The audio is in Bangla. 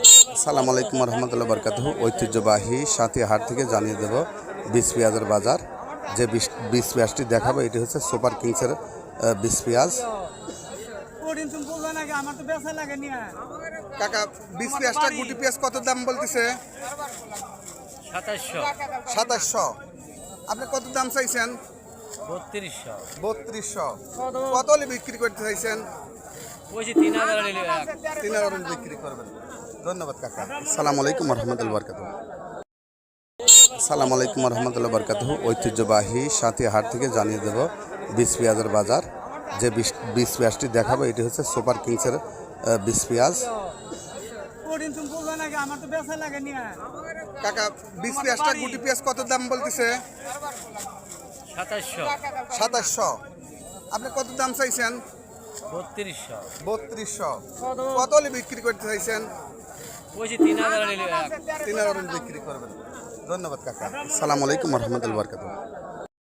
আসসালামু আলাইকুম রহমতুল্লাহ বরকাতুহু। ঐতিহ্যবাহী সাথী হাট থেকে জানিয়ে দেব বীজ পেঁয়াজের বাজার। যে বীজ পেঁয়াজটি দেখাবো এটি হচ্ছে সুপার কিংসের বীজ পেঁয়াজ। কাকা, বীজ পেঁয়াজটা গুটি পেঁয়াজ কত দাম বলতেছে? 2700। আপনি কত দাম চাইছেন? 3200। কত হলে বিক্রি করতে চাইছেন? 3000 বিক্রি করবেন। ধন্যবাদ কাকা। আসসালামু আলাইকুম রহমতুল্লাহ বরকাতুহু। আসসালামু আলাইকুম রহমতুল্লাহ বরকাতুহু। ঐতিহ্যবাহী সাথী হাট থেকে জানিয়ে দেব বীজ পেঁয়াজের বাজার। যে বীজ পেঁয়াজটি দেখাবো এটি হচ্ছে সুপার কিংসের বীজ পেঁয়াজ। কাকা, বীজ পেঁয়াজটা গুটি পেঁয়াজ কত দাম বলতেছে? 2700। আপনি কত দাম চাইছেন? 3200। কত হলে বিক্রি করতে চাইছেন? 3000 বিক্রি করবেন। ধন্যবাদ কাকা। আসসালামু আলাইকুম রহমতুল্লাহ বরকাতুহু।